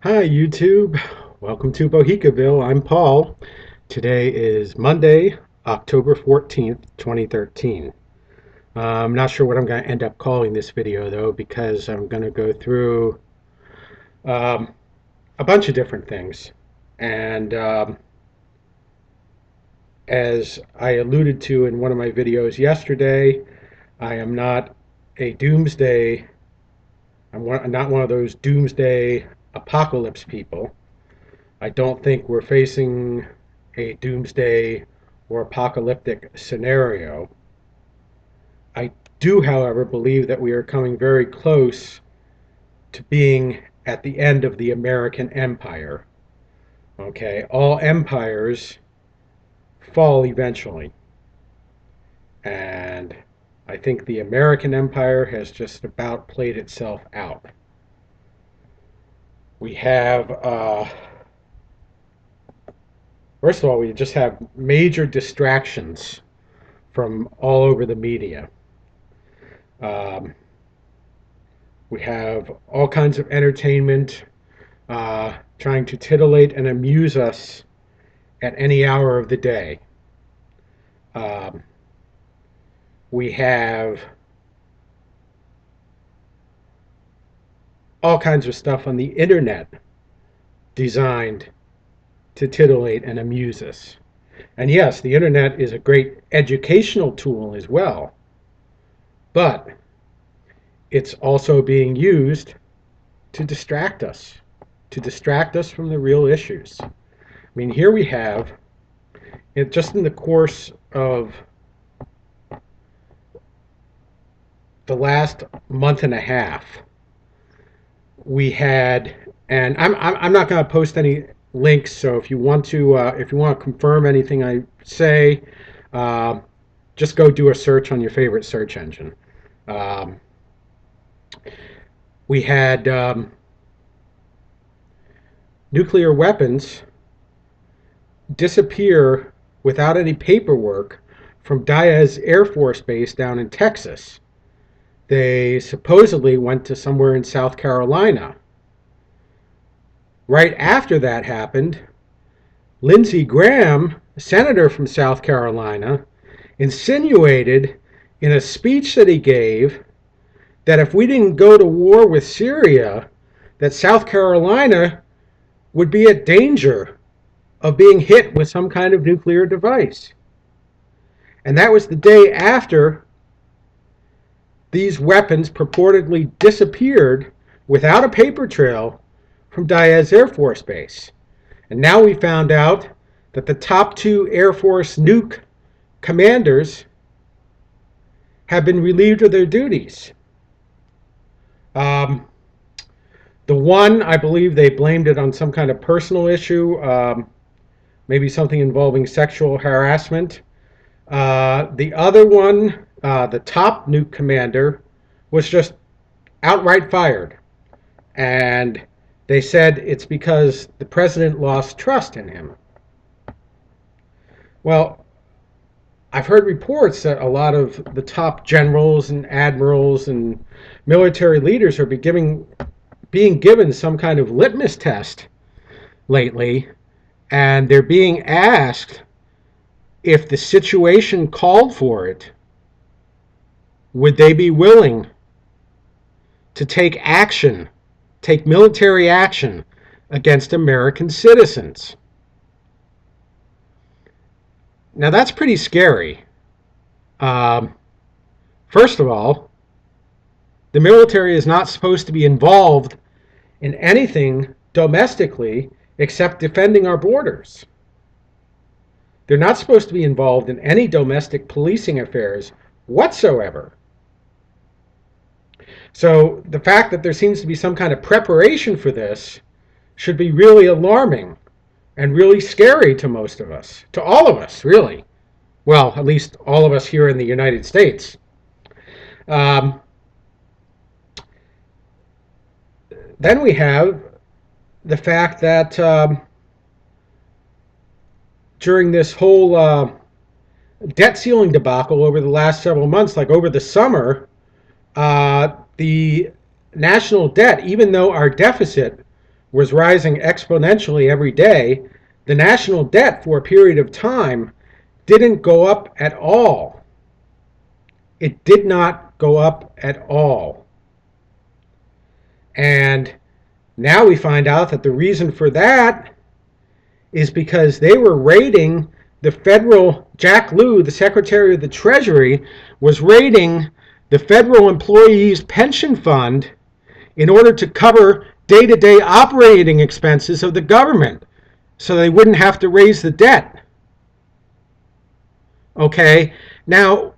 Hi YouTube, welcome to Bohicaville. I'm Paul. Today is Monday, October 14th, 2013. I'm not sure what I'm going to end up calling this video though because I'm going to go through um, a bunch of different things. And as I alluded to in one of my videos yesterday, I am not a doomsday, I'm not one of those doomsday apocalypse people. I don't think we're facing a doomsday or apocalyptic scenario. I do, however, believe that we are coming very close to being at the end of the American empire. Okay, all empires fall eventually. And I think the American empire has just about played itself out. We have first of all, we just have major distractions from all over the media. Um, we have all kinds of entertainment trying to titillate and amuse us at any hour of the day. Um, we have all kinds of stuff on the internet designed to titillate and amuse us. And yes, the internet is a great educational tool as well, but it's also being used to distract us from the real issues. I mean, here we have, just in the course of the last month and a half, we had, and I'm not going to post any links. So if you want to confirm anything I say, uh, just go do a search on your favorite search engine. Um, we had nuclear weapons disappear without any paperwork from Diaz Air Force Base down in Texas. They supposedly went to somewhere in South Carolina. Right after that happened, Lindsey Graham, a senator from South Carolina, insinuated in a speech that he gave that if we didn't go to war with Syria, that South Carolina would be at danger of being hit with some kind of nuclear device. And that was the day after these weapons purportedly disappeared without a paper trail from Diaz Air Force Base. And now we found out that the top two Air Force nuke commanders have been relieved of their duties. The one, I believe they blamed it on some kind of personal issue, maybe something involving sexual harassment. The other one, the top nuke commander, was just outright fired. And they said it's because the president lost trust in him. Well, I've heard reports that a lot of the top generals and admirals and military leaders are being given some kind of litmus test lately, and they're being asked if the situation called for it, would they be willing to take action, take military action against American citizens? Now that's pretty scary. First of all, the military is not supposed to be involved in anything domestically except defending our borders. They're not supposed to be involved in any domestic policing affairs whatsoever. So the fact that there seems to be some kind of preparation for this should be really alarming and really scary to most of us, to all of us, really. Well, at least all of us here in the United States. Then we have the fact that during this whole debt ceiling debacle over the last several months, like over the summer, the national debt, even though our deficit was rising exponentially every day, the national debt for a period of time didn't go up at all. It did not go up at all. And now we find out that the reason for that is because they were raiding the federal, Jack Lew, the Secretary of the Treasury, was raiding the federal employees' pension fund in order to cover day-to-day operating expenses of the government so they wouldn't have to raise the debt. Okay, now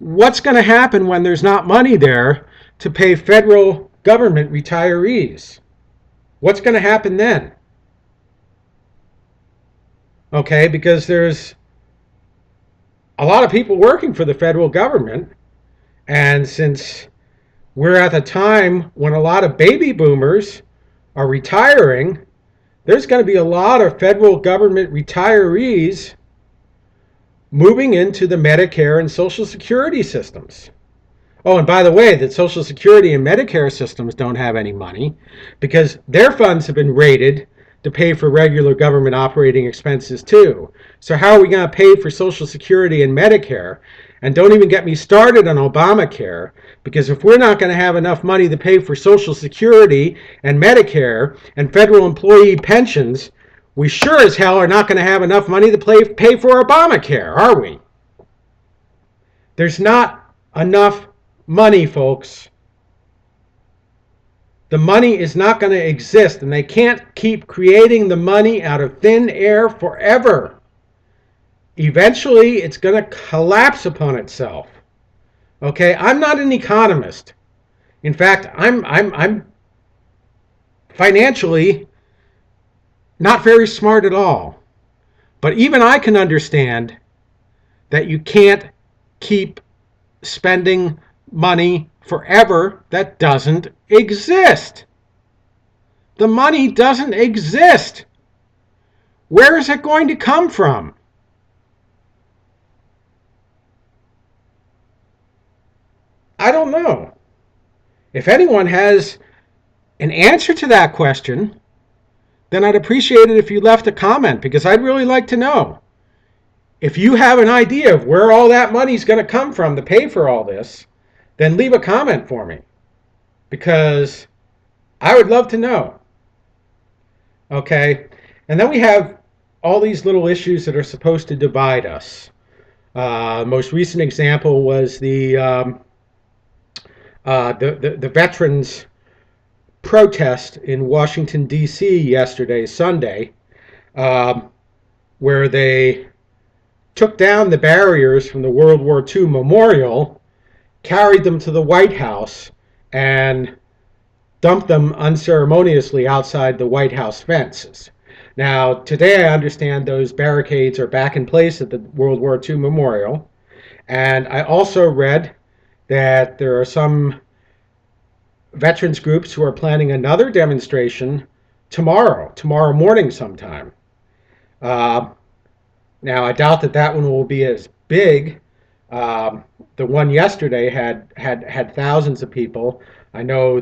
what's going to happen when there's not money there to pay federal government retirees? What's going to happen then? Okay, because there's a lot of people working for the federal government, and since we're at the time when a lot of baby boomers are retiring, there's going to be a lot of federal government retirees moving into the Medicare and Social Security systems. Oh, and by the way, the Social Security and Medicare systems don't have any money because their funds have been raided to pay for regular government operating expenses too. So how are we going to pay for Social Security and Medicare? And don't even get me started on Obamacare, because if we're not going to have enough money to pay for Social Security and Medicare and federal employee pensions, we sure as hell are not going to have enough money to pay for Obamacare, are we? There's not enough money, folks. The money is not going to exist, and they can't keep creating the money out of thin air forever. Eventually, it's going to collapse upon itself. Okay, I'm not an economist. In fact, I'm financially not very smart at all. But even I can understand that you can't keep spending money forever that doesn't exist. The money doesn't exist. Where is it going to come from? I don't know. If anyone has an answer to that question, then I'd appreciate it if you left a comment, because I'd really like to know. If you have an idea of where all that money's going to come from to pay for all this, then leave a comment for me, because I would love to know. Okay, and then we have all these little issues that are supposed to divide us. Most recent example was the veterans protest in Washington, D.C. yesterday, Sunday, where they took down the barriers from the World War II memorial, carried them to the White House, and dumped them unceremoniously outside the White House fences. Now, today I understand those barricades are back in place at the World War II memorial, and I also read that there are some veterans groups who are planning another demonstration tomorrow morning sometime. Now, I doubt that one will be as big. The one yesterday had thousands of people. I know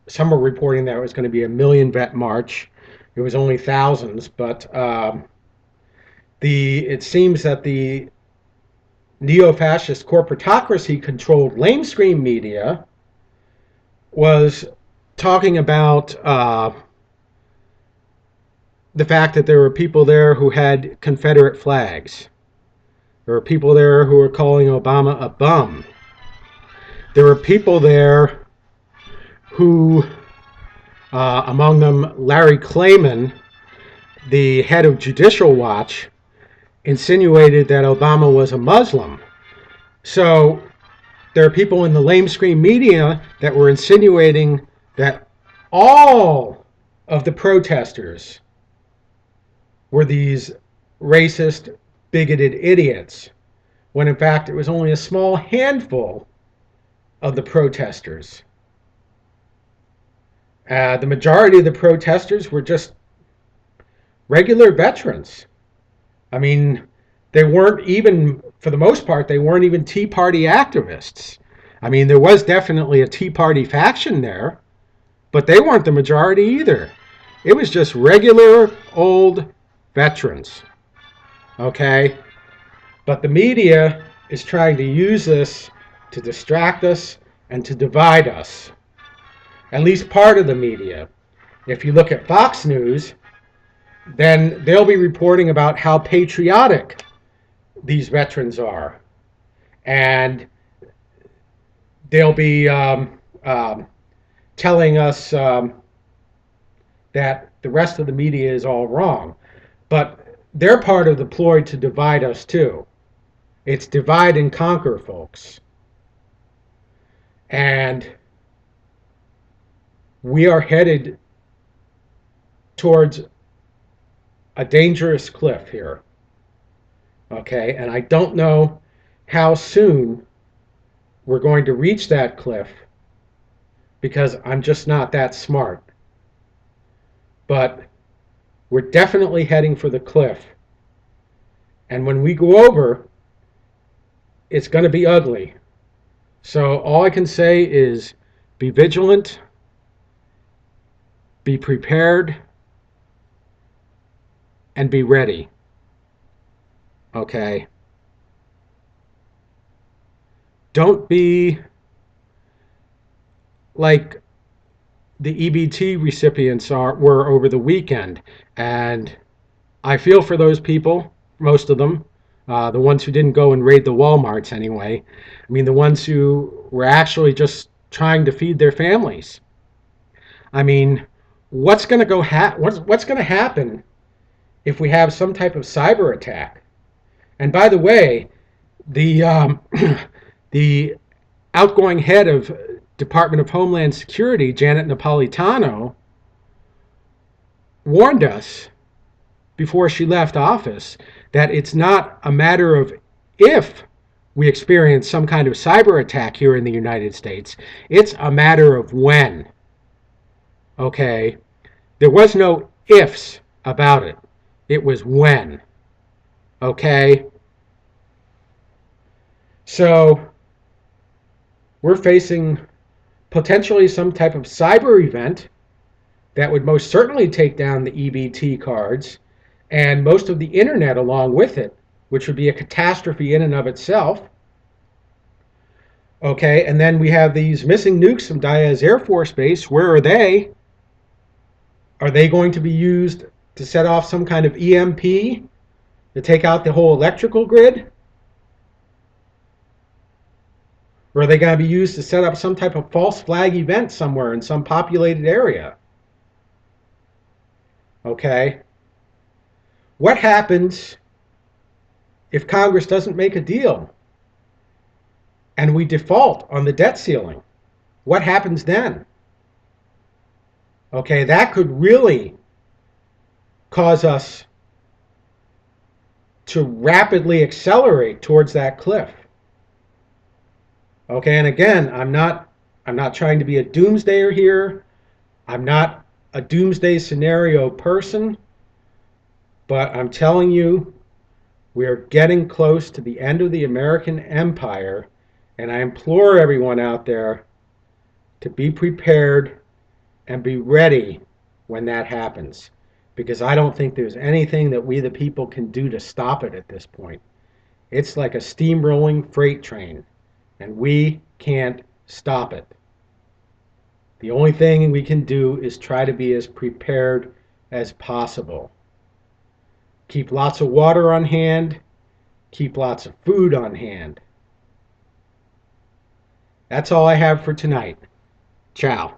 some are reporting that it was going to be a 1 million vet march. It was only thousands, but it seems that the neo-fascist corporatocracy-controlled lamestream media was talking about the fact that there were people there who had Confederate flags. There were people there who were calling Obama a bum. There were people there who, among them Larry Klayman, the head of Judicial Watch, insinuated that Obama was a Muslim. So there are people in the lamestream media that were insinuating that all of the protesters were these racist, bigoted idiots, when in fact it was only a small handful of the protesters. The majority of the protesters were just regular veterans. I mean, they weren't even, for the most part, they weren't even Tea Party activists. I mean, there was definitely a Tea Party faction there, But they weren't the majority either. It was just regular old veterans. Okay? But the media is trying to use this to distract us and to divide us. At least part of the media. If you look at Fox News, then they'll be reporting about how patriotic these veterans are. And they'll be telling us that the rest of the media is all wrong. But they're part of the ploy to divide us too. It's divide and conquer, folks. And we are headed towards a dangerous cliff here. Okay, and I don't know how soon we're going to reach that cliff because I'm just not that smart. But we're definitely heading for the cliff. And when we go over, it's going to be ugly. So all I can say is be vigilant, be prepared, and be ready. Okay? Don't be like the EBT recipients were over the weekend. And I feel for those people, most of them, the ones who didn't go and raid the Walmarts anyway. I mean, the ones who were actually just trying to feed their families. I mean, what's going to what's going to happen if we have some type of cyber attack? And by the way, the the outgoing head of Department of Homeland Security, Janet Napolitano, warned us before she left office that it's not a matter of if we experience some kind of cyber attack here in the United States. It's a matter of when. Okay? There was no ifs about it. It was when. Okay? So, we're facing potentially some type of cyber event that would most certainly take down the EBT cards and most of the internet along with it, which would be a catastrophe in and of itself. Okay, and then we have these missing nukes from Diaz Air Force Base. Where are they? Are they going to be used to set off some kind of EMP to take out the whole electrical grid? Or are they going to be used to set up some type of false flag event somewhere in some populated area? Okay. What happens if Congress doesn't make a deal and we default on the debt ceiling? What happens then? Okay, that could really cause us to rapidly accelerate towards that cliff. Okay, and again, I'm not trying to be a doomsdayer here. I'm not a doomsday scenario person, but I'm telling you, we are getting close to the end of the American empire, and I implore everyone out there to be prepared and be ready when that happens, because I don't think there's anything that we the people can do to stop it at this point. It's like a steamrolling freight train, and we can't stop it. The only thing we can do is try to be as prepared as possible. Keep lots of water on hand. Keep lots of food on hand. That's all I have for tonight. Ciao.